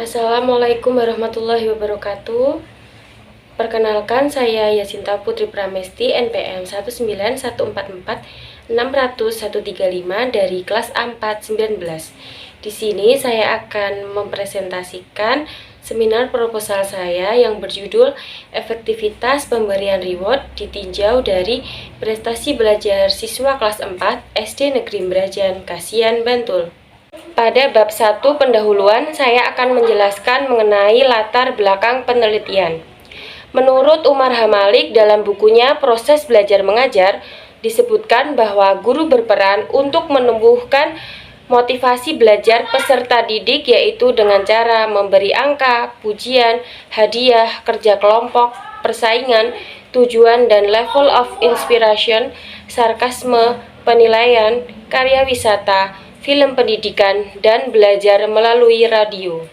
Assalamualaikum warahmatullahi wabarakatuh. Perkenalkan, saya Yasinta Putri Pramesti, NPM 19144600135 dari kelas A4 19. Di sini saya akan mempresentasikan seminar proposal saya yang berjudul Efektivitas Pemberian Reward ditinjau dari prestasi belajar siswa kelas 4 SD Negeri Brajan, Kasihan, Bantul. Pada bab 1 pendahuluan, saya akan menjelaskan mengenai latar belakang penelitian. Menurut Umar Hamalik dalam bukunya Proses Belajar Mengajar, disebutkan bahwa guru berperan untuk menumbuhkan motivasi belajar peserta didik, yaitu dengan cara memberi angka, pujian, hadiah, kerja kelompok, persaingan, tujuan dan level of inspiration, sarkasme, penilaian, karya wisata, film pendidikan, dan belajar melalui radio.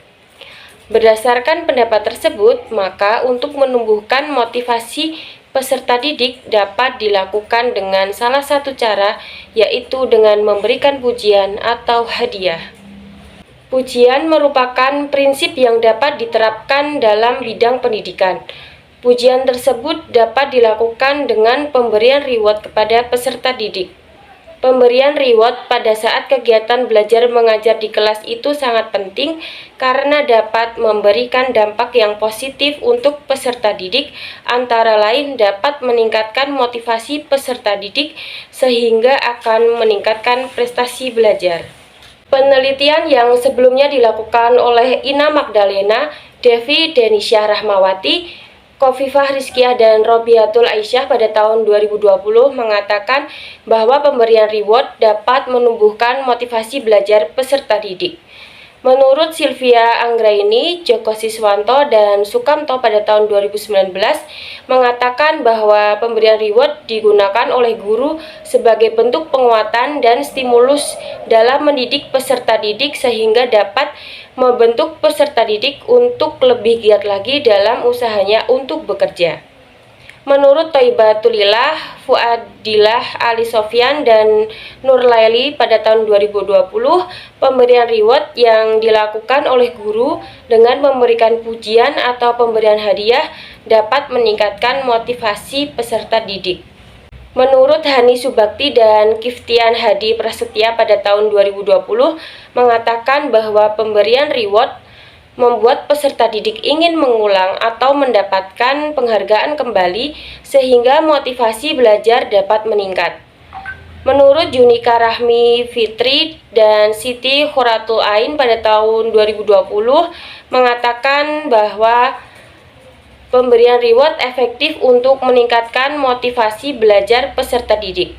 Berdasarkan pendapat tersebut, maka untuk menumbuhkan motivasi peserta didik dapat dilakukan dengan salah satu cara, yaitu dengan memberikan pujian atau hadiah. Pujian merupakan prinsip yang dapat diterapkan dalam bidang pendidikan. Pujian tersebut dapat dilakukan dengan pemberian reward kepada peserta didik. Pemberian reward pada saat kegiatan belajar mengajar di kelas itu sangat penting karena dapat memberikan dampak yang positif untuk peserta didik, antara lain dapat meningkatkan motivasi peserta didik sehingga akan meningkatkan prestasi belajar. Penelitian yang sebelumnya dilakukan oleh Ina Magdalena, Devi Denisyah Rahmawati, Kofifah Rizkiah dan Robiatul Aisyah pada tahun 2020 mengatakan bahwa pemberian reward dapat menumbuhkan motivasi belajar peserta didik. Menurut Sylvia Anggraini, Joko Siswanto, dan Sukamto pada tahun 2019 mengatakan bahwa pemberian reward digunakan oleh guru sebagai bentuk penguatan dan stimulus dalam mendidik peserta didik sehingga dapat membentuk peserta didik untuk lebih giat lagi dalam usahanya untuk bekerja. Menurut Thoibatulillah, Fuadillah, Ali Sofyan, dan Nur Laili pada tahun 2020, pemberian reward yang dilakukan oleh guru dengan memberikan pujian atau pemberian hadiah dapat meningkatkan motivasi peserta didik. Menurut Hani Subakti dan Kiftian Hadi Prasetya pada tahun 2020 mengatakan bahwa pemberian reward membuat peserta didik ingin mengulang atau mendapatkan penghargaan kembali sehingga motivasi belajar dapat meningkat. Menurut Junika Rahmi Fitri dan Siti Khuratul Ain pada tahun 2020 mengatakan bahwa pemberian reward efektif untuk meningkatkan motivasi belajar peserta didik.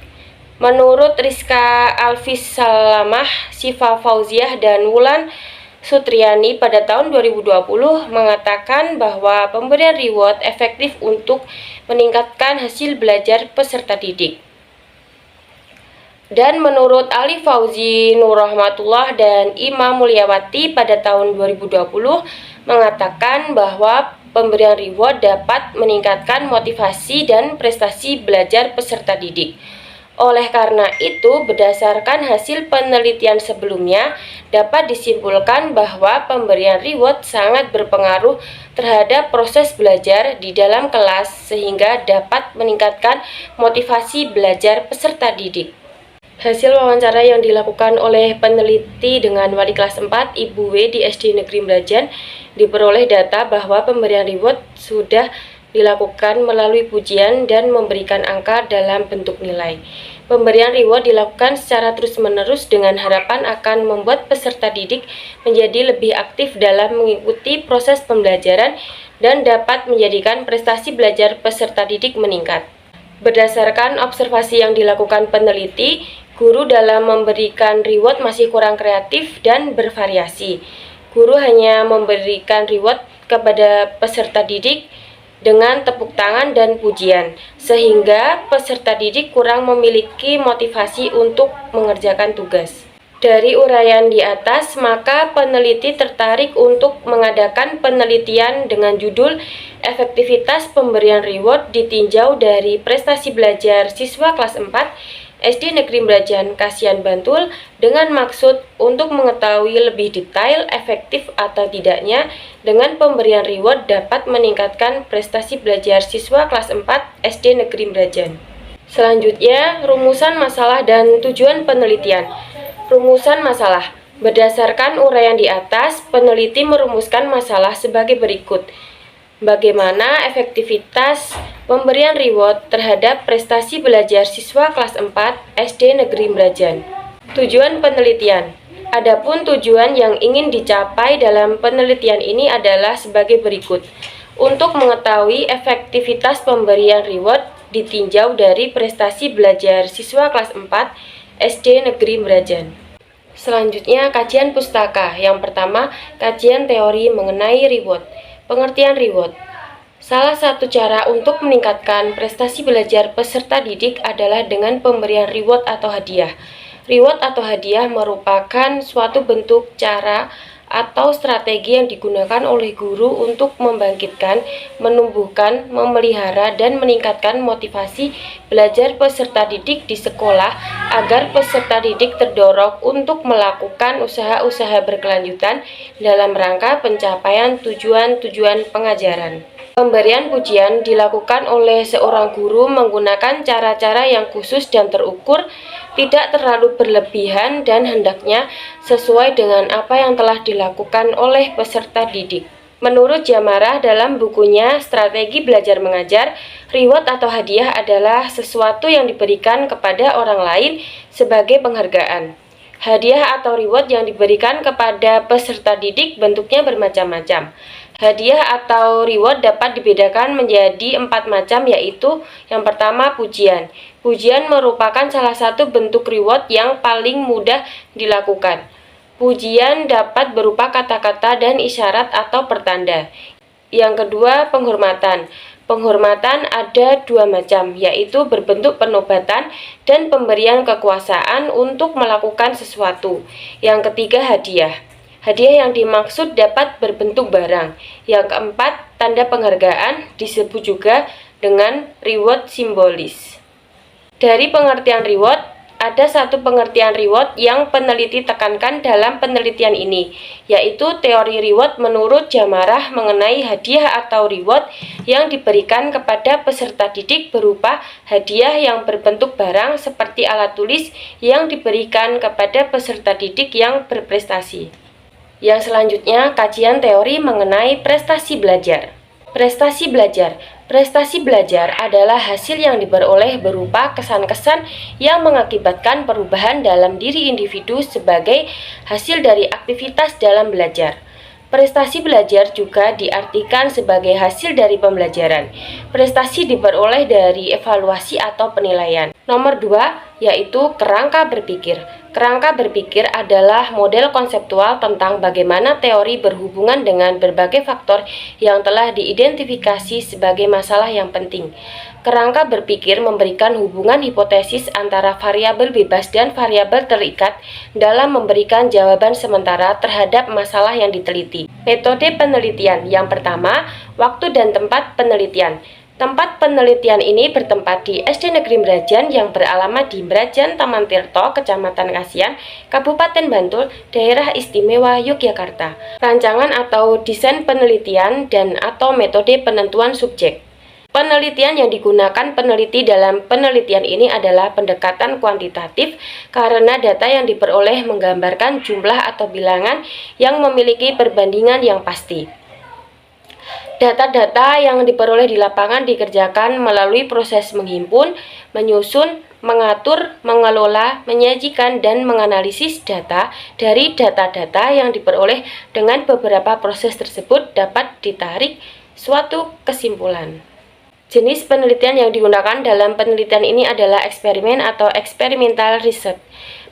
Menurut Rizka Alfis Salamah, Sifa Fauziah, dan Wulan Sutriani pada tahun 2020 mengatakan bahwa pemberian reward efektif untuk meningkatkan hasil belajar peserta didik. Dan menurut Ali Fauzi Nurrahmatullah dan Imam Mulyawati pada tahun 2020 mengatakan bahwa pemberian reward dapat meningkatkan motivasi dan prestasi belajar peserta didik. Oleh karena itu, berdasarkan hasil penelitian sebelumnya, dapat disimpulkan bahwa pemberian reward sangat berpengaruh terhadap proses belajar di dalam kelas sehingga dapat meningkatkan motivasi belajar peserta didik. Hasil wawancara yang dilakukan oleh peneliti dengan wali kelas 4 Ibu W di SD Negeri Brajan diperoleh data bahwa pemberian reward sudah dilakukan melalui pujian dan memberikan angka dalam bentuk nilai. Pemberian reward dilakukan secara terus-menerus dengan harapan akan membuat peserta didik menjadi lebih aktif dalam mengikuti proses pembelajaran dan dapat menjadikan prestasi belajar peserta didik meningkat. Berdasarkan observasi yang dilakukan peneliti, guru dalam memberikan reward masih kurang kreatif dan bervariasi. Guru hanya memberikan reward kepada peserta didik dengan tepuk tangan dan pujian, sehingga peserta didik kurang memiliki motivasi untuk mengerjakan tugas. Dari uraian di atas, maka peneliti tertarik untuk mengadakan penelitian dengan judul Efektivitas Pemberian Reward ditinjau dari prestasi belajar siswa kelas 4 SD Negeri Brajan Kasihan Bantul dengan maksud untuk mengetahui lebih detail efektif atau tidaknya dengan pemberian reward dapat meningkatkan prestasi belajar siswa kelas 4 SD Negeri Brajan. Selanjutnya, rumusan masalah dan tujuan penelitian. Rumusan masalah. Berdasarkan uraian di atas, peneliti merumuskan masalah sebagai berikut. Bagaimana efektivitas pemberian reward terhadap prestasi belajar siswa kelas 4 SD Negeri Brajan. Tujuan penelitian. Adapun tujuan yang ingin dicapai dalam penelitian ini adalah sebagai berikut. Untuk mengetahui efektivitas pemberian reward ditinjau dari prestasi belajar siswa kelas 4 SD Negeri Brajan. Selanjutnya, kajian pustaka. Yang pertama, kajian teori mengenai reward. Pengertian reward. Salah satu cara untuk meningkatkan prestasi belajar peserta didik adalah dengan pemberian reward atau hadiah. Reward atau hadiah merupakan suatu bentuk cara atau strategi yang digunakan oleh guru untuk membangkitkan, menumbuhkan, memelihara, dan meningkatkan motivasi belajar peserta didik di sekolah agar peserta didik terdorong untuk melakukan usaha-usaha berkelanjutan dalam rangka pencapaian tujuan-tujuan pengajaran. Pemberian pujian dilakukan oleh seorang guru menggunakan cara-cara yang khusus dan terukur, tidak terlalu berlebihan dan hendaknya sesuai dengan apa yang telah dilakukan oleh peserta didik. Menurut Jamarah dalam bukunya Strategi Belajar Mengajar, reward atau hadiah adalah sesuatu yang diberikan kepada orang lain sebagai penghargaan. Hadiah atau reward yang diberikan kepada peserta didik bentuknya bermacam-macam. Hadiah atau reward dapat dibedakan menjadi 4 macam, yaitu yang pertama pujian. Pujian merupakan salah satu bentuk reward yang paling mudah dilakukan. Pujian dapat berupa kata-kata dan isyarat atau pertanda. Yang kedua, penghormatan. Penghormatan ada 2 macam, yaitu berbentuk penobatan dan pemberian kekuasaan untuk melakukan sesuatu. Yang ketiga, hadiah. Hadiah yang dimaksud dapat berbentuk barang. Yang keempat, tanda penghargaan disebut juga dengan reward simbolis. Dari pengertian reward, ada satu pengertian reward yang peneliti tekankan dalam penelitian ini, yaitu teori reward menurut Jamarah mengenai hadiah atau reward yang diberikan kepada peserta didik berupa hadiah yang berbentuk barang seperti alat tulis yang diberikan kepada peserta didik yang berprestasi. Yang selanjutnya, kajian teori mengenai prestasi belajar. Prestasi belajar. Prestasi belajar adalah hasil yang diperoleh berupa kesan-kesan yang mengakibatkan perubahan dalam diri individu sebagai hasil dari aktivitas dalam belajar. Prestasi belajar juga diartikan sebagai hasil dari pembelajaran. Prestasi diperoleh dari evaluasi atau penilaian. Nomor 2, yaitu kerangka berpikir. Kerangka berpikir adalah model konseptual tentang bagaimana teori berhubungan dengan berbagai faktor yang telah diidentifikasi sebagai masalah yang penting. Kerangka berpikir memberikan hubungan hipotesis antara variabel bebas dan variabel terikat dalam memberikan jawaban sementara terhadap masalah yang diteliti. Metode penelitian. Yang pertama, waktu dan tempat penelitian. Tempat penelitian ini bertempat di SD Negeri Brajan yang beralamat di Brajan Taman Tirto, Kecamatan Kasihan, Kabupaten Bantul, Daerah Istimewa Yogyakarta. Rancangan atau desain penelitian dan atau metode penentuan subjek. Penelitian yang digunakan peneliti dalam penelitian ini adalah pendekatan kuantitatif karena data yang diperoleh menggambarkan jumlah atau bilangan yang memiliki perbandingan yang pasti. Data-data yang diperoleh di lapangan dikerjakan melalui proses menghimpun, menyusun, mengatur, mengelola, menyajikan, dan menganalisis data. Dari data-data yang diperoleh dengan beberapa proses tersebut dapat ditarik suatu kesimpulan. Jenis penelitian yang digunakan dalam penelitian ini adalah eksperimen atau experimental research.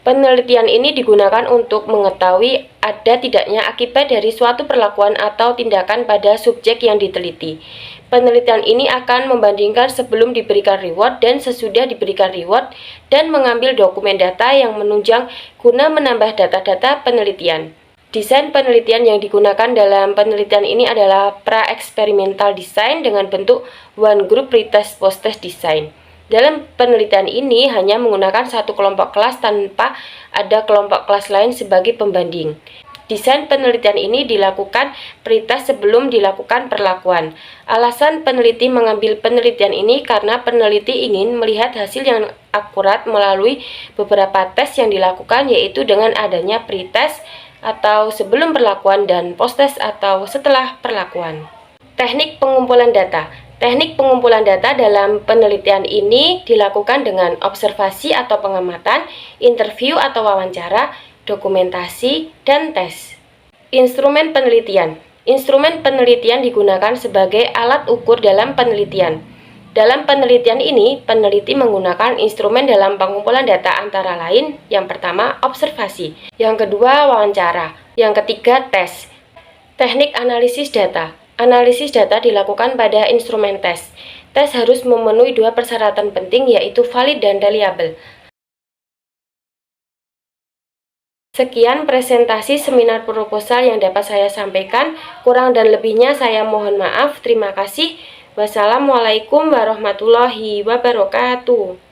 Penelitian ini digunakan untuk mengetahui ada tidaknya akibat dari suatu perlakuan atau tindakan pada subjek yang diteliti. Penelitian ini akan membandingkan sebelum diberikan reward dan sesudah diberikan reward dan mengambil dokumen data yang menunjang guna menambah data-data penelitian. Desain penelitian yang digunakan dalam penelitian ini adalah pra-experimental design dengan bentuk one group pretest post-test design. Dalam penelitian ini hanya menggunakan satu kelompok kelas tanpa ada kelompok kelas lain sebagai pembanding. Desain penelitian ini dilakukan pretest sebelum dilakukan perlakuan. Alasan peneliti mengambil penelitian ini karena peneliti ingin melihat hasil yang akurat melalui beberapa tes yang dilakukan, yaitu dengan adanya pretest atau sebelum perlakuan dan post-test atau setelah perlakuan. Teknik pengumpulan data. Teknik pengumpulan data dalam penelitian ini dilakukan dengan observasi atau pengamatan, interview atau wawancara, dokumentasi, dan tes. Instrumen penelitian. Instrumen penelitian digunakan sebagai alat ukur dalam penelitian. Dalam penelitian ini, peneliti menggunakan instrumen dalam pengumpulan data antara lain, yang pertama observasi, yang kedua wawancara, yang ketiga tes. Teknik analisis data. Analisis data dilakukan pada instrumen tes. Tes harus memenuhi dua persyaratan penting, yaitu valid dan reliable. Sekian presentasi seminar proposal yang dapat saya sampaikan. Kurang dan lebihnya saya mohon maaf. Terima kasih. Wassalamualaikum warahmatullahi wabarakatuh.